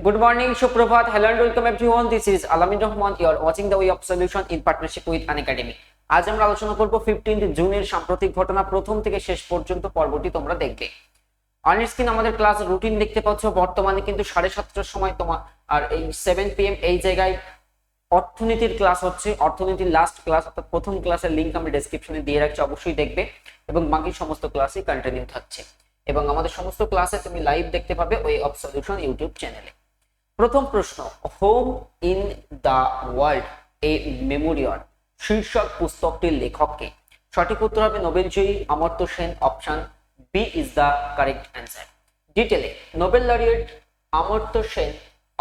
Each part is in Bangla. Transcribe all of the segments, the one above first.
Good morning, Suprabhat. Hello and welcome everyone. This is Alamin Rahman. You are watching the Way of Solution in partnership with Unacademy. আজ আমরা আলোচনা করব 15 জুনের সাম্প্রতিক ঘটনা প্রথম থেকে শেষ পর্যন্ত পর্বটি তোমরা দেখবে। অন স্ক্রিন আমাদের ক্লাস রুটিন দেখতে পাচ্ছ। বর্তমানে কিন্তু 7:30টার সময় তোমার আর এই 7 PM এই জায়গায় অর্থনীতির ক্লাস হচ্ছে। অর্থনীতির লাস্ট ক্লাস অর্থাৎ প্রথম ক্লাসের লিংক আমি ডেসক্রিপশনে দিয়ে রাখছি, অবশ্যই দেখবে এবং বাকি সমস্ত ক্লাসই কন্টিনিউ থাকছে এবং আমাদের সমস্ত ক্লাসে তুমি লাইভ দেখতে পাবে ওয়ে অফ সলিউশন ইউটিউব চ্যানেলে। প্রথম প্রশ্ন, home in the world a memorial শীর্ষক পুস্তকটির লেখককে? সঠিক উত্তর হবে নোবেলজয়ী Amartya Sen. Option B is the correct answer. ডিটেলে, Nobel laureate Amartya Sen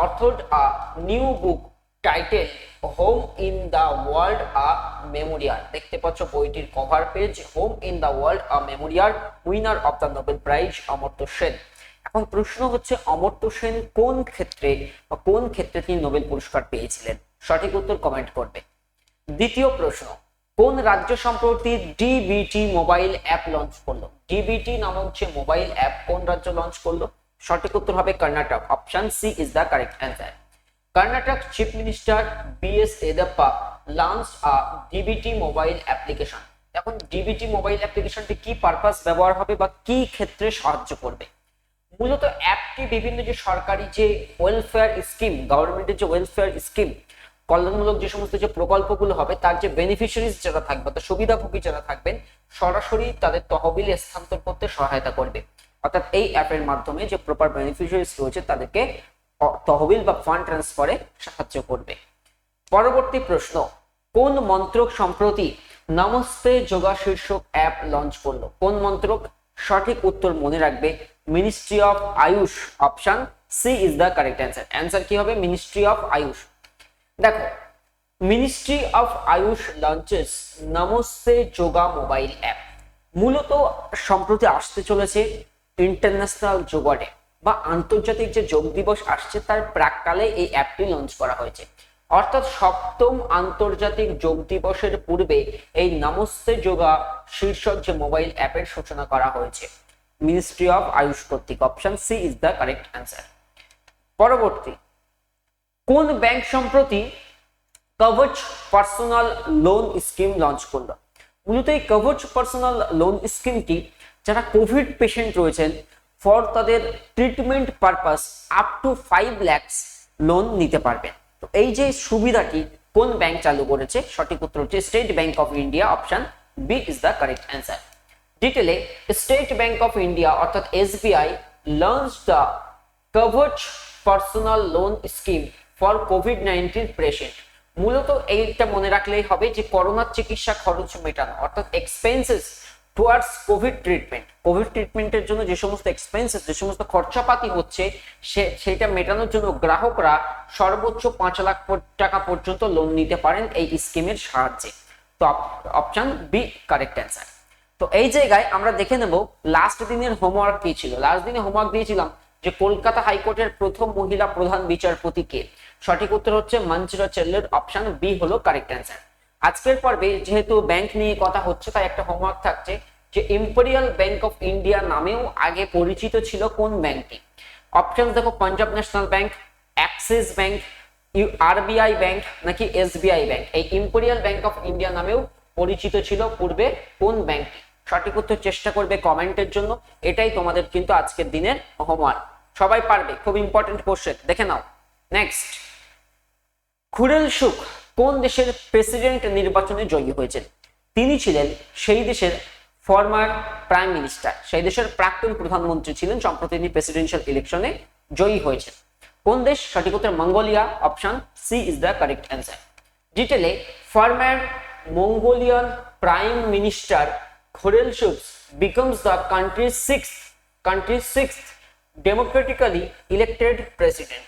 authored a new book titled home in the world a memorial. দেখতে পাচ্ছ বইটির cover page, home in the world a memorial, winner of the Nobel prize Amartya Sen. এখন প্রশ্ন হচ্ছে অমর্ত্য সেন কোন ক্ষেত্রে তিনি নোবেল পুরস্কার পেয়েছিলেন? সঠিক উত্তর কমেন্ট করবে। দ্বিতীয় প্রশ্ন, কোন রাজ্য সম্প্রতি ডিবিটি মোবাইল অ্যাপ লঞ্চ করলো? ডিবিটি নামক যে মোবাইল অ্যাপ কোন রাজ্য লঞ্চ করলো? সঠিক উত্তর হবে Karnataka. Option C is the correct answer. Karnataka chief minister BS Yediyurappa launch a DBT mobile application. এখন ডিবিটি মোবাইল অ্যাপ্লিকেশনটি কি পারপাস ব্যবহার হবে বা কি ক্ষেত্রে সাহায্য করবে? মূলত অ্যাপটি বিভিন্ন যে সরকারি যে ওয়েলফেয়ার স্কিম, গভর্নমেন্টের যে ওয়েলফেয়ার স্কিম, কল্যাণমূলক যে সমস্ত যে প্রকল্পগুলো হবে তার যে বেনিফিশিয়ারিজ যারা থাকবে, তার সুবিধাভোগী যারা থাকবেন, সরাসরি তাদের তহবিলে স্থানান্তর করতে সহায়তা করবে। অর্থাৎ এই অ্যাপের মাধ্যমে যে প্রপার বেনিফিশিয়ারিজ রয়েছে তাদেরকে তহবিল বা ফান্ড ট্রান্সফারে সাহায্য করবে। পরবর্তী প্রশ্ন, কোন মন্ত্রক সম্প্রতি নমস্তে যোগা শীর্ষক অ্যাপ লঞ্চ করলো? কোন মন্ত্রক? সঠিক উত্তর মনে রাখবে ministry of AYUSH. Option C is the correct answer. Answer কি হবে? Ministry of AYUSH. দেখো, ministry of AYUSH launches Namaste Yoga mobile app. মূলত সম্প্রতি আসতে চলেছে ইন্টারন্যাশনাল যোগা ডে বা আন্তর্জাতিক যে যোগ দিবস আসছে তার প্রাককালে এই অ্যাপটি লঞ্চ করা হয়েছে। অর্থাৎ সপ্তম আন্তর্জাতিক যোগ দিবসের পূর্বে এই নমস্তে যোগা শীর্ষক যে মোবাইল অ্যাপের সূচনা করা হয়েছে মিনিস্ট্রি অফ আয়ুষ কর্তৃক। Option C is the correct answer. পরবর্তী, কোন ব্যাংক সম্প্রতি কবচ পার্সোনাল লোন স্কিম লঞ্চ করলো? মূলত এই কবচ পার্সোনাল লোন স্কিমটি যারা কোভিড পেশেন্ট রয়েছেন ফর তাদের treatment purpose up to 5 lakhs loan নিতে পারবেন। তো এই যে সুবিধাটি কোন ব্যাংক চালু করেছে? সঠিক উত্তর হচ্ছে state bank of India. Option B is the correct answer. ডিটেলে, স্টেট ব্যাংক অফ ইন্ডিয়া অর্থাৎ SBI launch the Kavach personal loan scheme for কোভিড-19 পেশেন্ট। মূলত এইটা মনে রাখলেই হবে যে করোনার চিকিৎসা খরচ মেটানো অর্থাৎ expenses towards Covid treatment. Covid ট্রিটমেন্টের জন্য যে সমস্ত এক্সপেন্সেস, যে সমস্ত খরচাপাতি হচ্ছে সেটা মেটানোর জন্য গ্রাহকরা সর্বোচ্চ 5 লাখ টাকা পর্যন্ত লোন নিতে পারেন এই স্কিমের সাহায্যে। তো অপশন বি কারেক্ট অ্যান্সার। তো এই জায়গায় আমরা দেখে নেব লাস্ট দিনের হোমওয়ার্ক কি ছিল। লাস্ট দিনে হোমওয়ার্ক দিয়েছিলাম যে কলকাতা হাইকোর্টের প্রথম মহিলা প্রধান বিচারপতি কে? সঠিক উত্তর হচ্ছে মঞ্জুরা চেল্লার। অপশন বি হলো কারেক্ট অ্যান্সার। আজকের পর্বে যেহেতু ব্যাংক নিয়ে কথা হচ্ছে তাই একটা হোমওয়ার্ক থাকছে যে ইম্পেরিয়াল ব্যাংক অফ ইন্ডিয়া নামেও আগে পরিচিত ছিল কোন ব্যাংকটি? অপশন দেখো, Punjab national bank, Axis bank, RBI bank নাকি এসবিআই ব্যাংক। এই ইম্পেরিয়াল ব্যাংক অফ ইন্ডিয়া নামেও পরিচিত ছিল পূর্বে কোন ব্যাংকটি? সঠিক উত্তর চেষ্টা করবে কমেন্টের জন্য। এটাই তোমাদের কিন্তু আজকের দিনের হোমওয়ার্ক। সবাই পারবে, খুব ইম্পর্টেন্ট কোশ্চেন, দেখে নাও। নেক্সট, খুরেল সুখ কোন দেশের প্রেসিডেন্ট নির্বাচনে জয়ী হয়েছেন? তিনি ছিলেন সেই দেশের ফরমার প্রাইম মিনিস্টার, সেই দেশের প্রাক্তন প্রধানমন্ত্রী ছিলেন, সম্প্রতি তিনি প্রেসিডেন্সিয়াল ইলেকশনে জয়ী হয়েছেন। কোন দেশ? সঠিক উত্তর Mongolia. Option C is the correct answer. ডিটেলে, former Mongolian prime minister Khurelsukh becomes the country's sixth democratically elected president.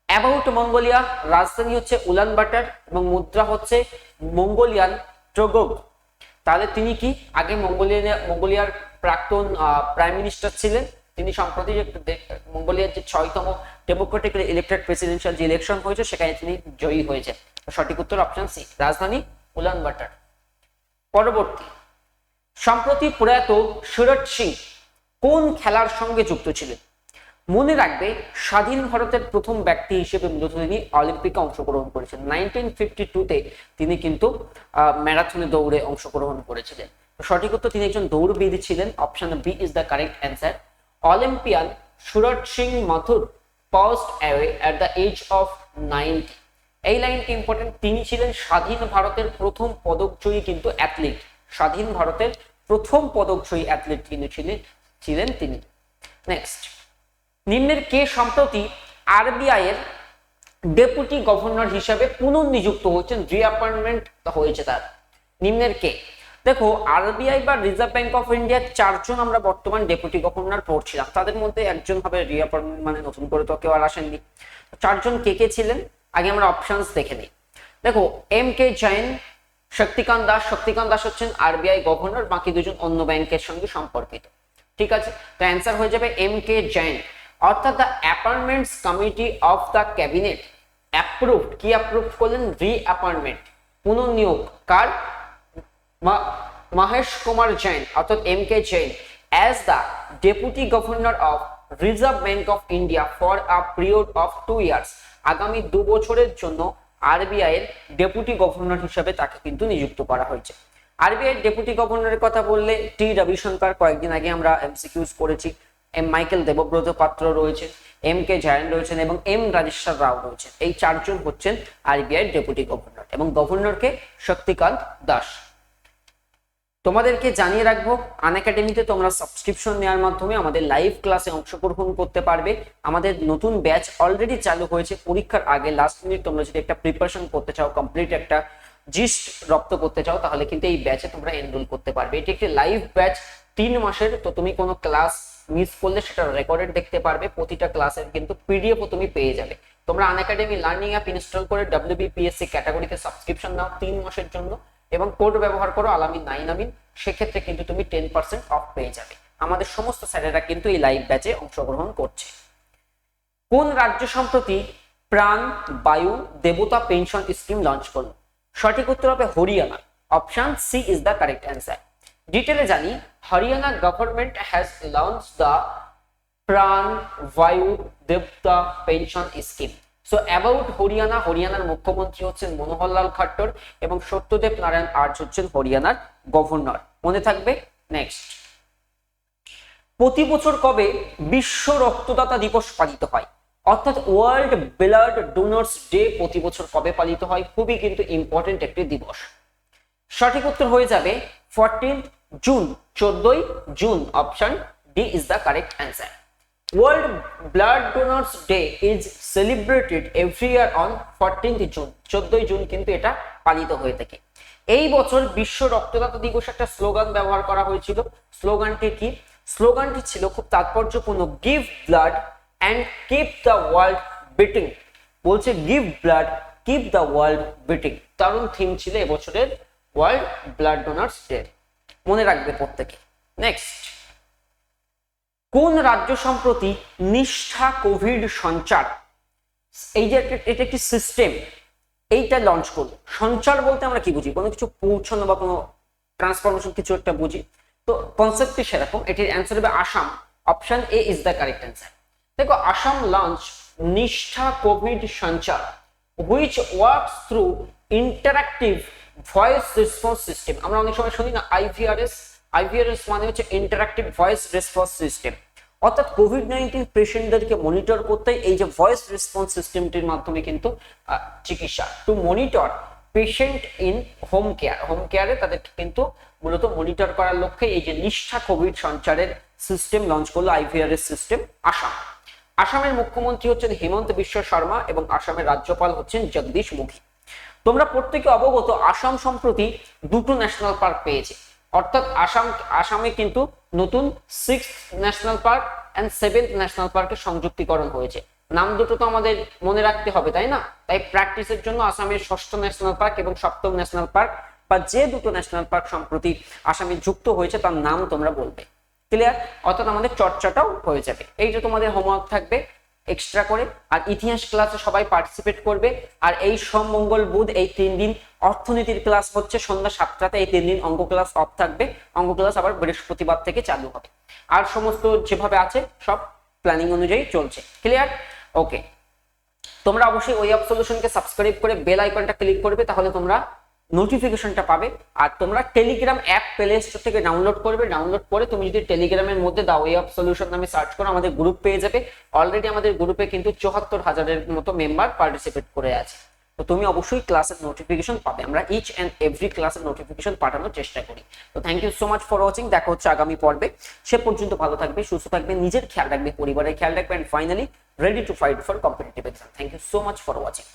About Mongolia, রাজধানী হচ্ছে উলানবাটার এবং মুদ্রা হচ্ছে মঙ্গোলিয়ান ট্রোগোগ। তাহলে তিনি কি আগে মঙ্গোলিয়ার প্রাক্তন প্রাইম মিনিস্টার ছিলেন? তিনি সম্প্রতি মঙ্গোলিয়ার যে 6তম ডেমোক্রেটিক্যালি ইলেক্টেড প্রেসিডেন্সিয়াল যে ইলেকশন হয়েছে সেখানে তিনি জয়ী হয়েছেন। সঠিক উত্তর অপশন সি, রাজধানী উলানবাটার। পরবর্তী, সম্প্রতি প্রয়াত সুরজ সিং কোন খেলার সঙ্গে যুক্ত ছিলেন? মনে রাখবে স্বাধীন ভারতের প্রথম ব্যক্তি হিসেবে মূলত তিনি অলিম্পিকে অংশগ্রহণ করেছেন। 1952-তে তিনি কিন্তু ম্যারাথনে দৌড়ে অংশগ্রহণ করেছিলেন। সঠিক উত্তর, তিনি একজন দৌড়বিদ ছিলেন। Option B is the correct answer. Olympian Suraj Singh Mathur passed away at the age of 90। এই লাইনটি ইম্পর্টেন্ট। তিনি ছিলেন স্বাধীন ভারতের প্রথম পদকজয়ী কিন্তু অ্যাথলিট। স্বাধীন ভারতের প্রথম পদকজয়ী অ্যাথলিট কিন্তু ছিলেন তিনি। নেক্সট, নিম্নের কে সম্প্রতি আরবিআই এর ডেপুটি গভর্নর হিসাবে পুনর্নিযুক্ত হয়েছেন, রিঅ্যাপয়েন্টমেন্ট হয়েছে তার? নিম্নের কে? দেখো, আরবিআই বা রিজার্ভ ব্যাংক অফ ইন্ডিয়ার 4 জন আমরা বর্তমান ডেপুটি গভর্নর পড়ছিলাম, তাদের মধ্যে একজন হবে রিঅ্যাপয়েন্টমেন্ট, মানে নতুন করে তো কেউ আর আসেননি। 4 জন কে কে ছিলেন আগে আমরা অপশনস দেখে নিই। দেখো, এম কে জৈন, শক্তিকান্ত দাস। শক্তিকান্ত দাস হচ্ছেন আরবিআই গভর্নর, বাকি দুজন অন্য ব্যাংকের সঙ্গে সম্পর্কিত। ঠিক আছে, তো অ্যান্সার হয়ে যাবে এম কে জৈন। অর্থাৎ the appointments committee of the cabinet approved, কি অ্যাপ্রুভ করলেন? রিঅ্যাপয়েন্টমেন্ট, পুনর্নিয়োগ। কার? মহেশ কুমার জৈন অর্থাৎ M K Jain as the deputy governor of Reserve Bank of India for a period of 2 years. আগামী 2 বছরের জন্য আরবিআই এর ডেপুটি গভর্নর হিসেবে তাকে কিন্তু নিযুক্ত করা হয়েছে। আরবিআই এর ডেপুটি গভর্নরের কথা বললে টি রবিশঙ্কর, কয়েকদিন আগে আমরা এমসিকিউজ করেছি। এম মাইকেল দেবব্রত পাত্র রয়েছেন, এম কে জয়ন রয়েছেন এবং এম রাজেশ্বর রাও রয়েছেন। এই 4 জন হচ্ছেন আরবিআই এর ডেপুটি গভর্নর এবং গভর্নরকে শক্তিকান্ত দাস। তোমাদেরকে জানিয়ে রাখবো, আনএকাডেমিতে তোমরা সাবস্ক্রিপশন নেওয়ার মাধ্যমে আমাদের লাইভ ক্লাসে অংশগ্রহণ করতে পারবে। আমাদের নতুন ব্যাচ অলরেডি চালু হয়েছে। পরীক্ষার আগে লাস্ট মিনিট তোমরা যদি একটা প্রিপারেশন করতে চাও, কমপ্লিট একটা জিস্ট রপ্ত করতে চাও, তাহলে কিন্তু এই ব্যাচে তোমরা এনরোল করতে পারবে। এটি একটি লাইভ ব্যাচ 3 মাসের, তো তুমি কোনো ক্লাস মিস করলে সেটা রেকর্ডেড দেখতে পারবে। প্রতিটা ক্লাসের কিন্তু পিডিএফও তুমি পেয়ে যাবে। তোমরা আনএকাডেমি লার্নিং অ্যাপ ইনস্টল করে WBPSC ক্যাটাগরিতে সাবস্ক্রিপশন নাও 3 মাসের জন্য এবং কোড ব্যবহার করো আলামিন 9 আমিন। সেক্ষেত্রে কিন্তু তুমি 10% অফ পেয়ে যাবে। আমাদের সমস্ত স্যারেরা কিন্তু এই লাইভ ব্যাচে অংশগ্রহণ করছে। কোন রাজ্য সম্প্রতি প্রাণ বায়ু দেবতা পেনশন স্কিম লঞ্চ করলো? সঠিক উত্তর হবে Haryana. Option C is the correct answer. ডিটেলে জানি, Haryana government has launch the Pran Vayu দেবতা pension scheme. So about Haryana, হরিয়ানার মুখ্যমন্ত্রী হচ্ছেন মনোহর লাল খট্টর এবং সত্যদেব নারায়ণ আর্য হচ্ছেন হরিয়ানার গভর্নর। মনে থাকবে। নেক্সট, প্রতি বছর কবে বিশ্ব রক্তদাতা দিবস পালিত হয়? অর্থাৎ ওয়ার্ল্ড ব্লাড ডোনার্স ডে প্রতি বছর কবে পালিত হয়? খুবই কিন্তু ইম্পর্টেন্ট একটি দিবস। সঠিক উত্তর হয়ে যাবে 14 জুন, 14ই June. Option D is the correct answer. World Blood Donors Day is celebrated every year on 14th June. 14ই জুন কিন্তু এটা পালিত হয়ে থাকে। এই বছর বিশ্ব রক্তদাতা দিবস একটা স্লোগান ব্যবহার করা হয়েছিল। স্লোগানটি কি? স্লোগানটি ছিল খুব তাৎপর্যপূর্ণ, give blood and keep the world beating. বলছে give blood keep the world beating. দারুণ থিম ছিল এবছরের ওয়ার্ল্ড ব্লাড ডোনার্স ডে। মনে রাখবে প্রত্যেকে। নেক্সট, কোন রাজ্য সম্প্রতি নিষ্ঠা কোভিড সঞ্চার, এই যে এটা একটি সিস্টেম, এইটা লঞ্চ করলো? সঞ্চার বলতে আমরা কি বুঝি? কোনো কিছু পৌঁছানো বা কোনো ট্রান্সফরমেশন কিছু একটা বুঝি। তো কনসেপ্টটি সেরকম। এটির অ্যান্সার হবে Assam. Option A is the correct answer. দেখো, আসাম লঞ্চ নিষ্ঠা কোভিড সঞ্চার which works through interactive voice response system. আমরা অনেক সময় শুনি না IVRS। IVRS মানে হচ্ছে ইন্টারঅ্যাক্টিভ ভয়েস রেসপন্স সিস্টেম। অর্থাৎ কোভিড-19 পেশেন্টদেরকে মনিটর করতে এই যে ভয়েস রেসপন্স সিস্টেমটির মাধ্যমে কিন্তু চিকিৎসা, two monitor patient in home care. Home কেয়ারে তাদেরকে কিন্তু মূলত মনিটর করার লক্ষ্যে এই যে নিষ্ঠা কোভিড সঞ্চারের সিস্টেম লঞ্চ করলো IVRS সিস্টেম আসাম। আসামের মুখ্যমন্ত্রী হচ্ছেন হেমন্ত বিশ্ব শর্মা এবং আসামের রাজ্যপাল হচ্ছেন জগদীশ মুখী। তোমরা প্রত্যেকে অবগত, আসাম সম্প্রতি 2টো ন্যাশনাল পার্ক পেয়েছে। অর্থাৎ আসামে কিন্তু নতুন 6th national park and 7th national পার্কের সংযুক্তিকরণ হয়েছে। নাম দুটো তো আমাদের মনে রাখতে হবে, তাই না? তাই প্র্যাকটিসের জন্য আসামের 6ষ্ঠ ন্যাশনাল পার্ক এবং 7ম ন্যাশনাল পার্ক বা যে 2টো ন্যাশনাল পার্ক সম্প্রতি আসামে যুক্ত হয়েছে তার নাম তোমরা বলবে। ক্লিয়ার? অর্থাৎ আমাদের চর্চাটাও হয়ে যাবে। এই যে তোমাদের হোমওয়ার্ক থাকবে এক্সট্রা করে। আর ইতিহাস ক্লাসে সবাই পার্টিসিপেট করবে। আর এই সোম মঙ্গল বুধ এই 3 দিন অর্থনীতির ক্লাস হচ্ছে সন্ধ্যা 7টাতে। এই 3 দিন অঙ্ক ক্লাস অফ থাকবে। অঙ্ক ক্লাস আবার বৃহস্পতিবার থেকে চালু হবে। আর সমস্ত যেভাবে আছে সব প্ল্যানিং অনুযায়ী চলছে। ক্লিয়ার? ওকে, তোমরা অবশ্যই ওয়ে অফ সলিউশনকে সাবস্ক্রাইব করে বেল আইকনটা ক্লিক করবে, তাহলে তোমরা নোটিফিকেশনটা পাবে। আর তোমরা টেলিগ্রাম অ্যাপ প্লে স্টোর থেকে ডাউনলোড করবে, ডাউনলোড করে তুমি যদি টেলিগ্রামের মধ্যে দা ওয়ে অফ সলিউশন নামে সার্চ করো আমাদের গ্রুপ পেয়ে যাবে। অলরেডি আমাদের গ্রুপে কিন্তু 74,000-এর মতো মেম্বার পার্টিসিপেট করে আছে। তো তুমি অবশ্যই ক্লাসের নোটিফিকেশন পাবে, আমরা ইচ এন্ড এভরি ক্লাসের নোটিফিকেশন পাঠানোর চেষ্টা করি। তো thank you so much for watching, দেখা হচ্ছে আগামী পর্বে। সে পর্যন্ত ভালো থাকবে, সুস্থ থাকবে, নিজের খেয়াল রাখবে, পরিবারের খেয়াল রাখবে, and finally ready to fight for competitive exam. Thank you so much for watching.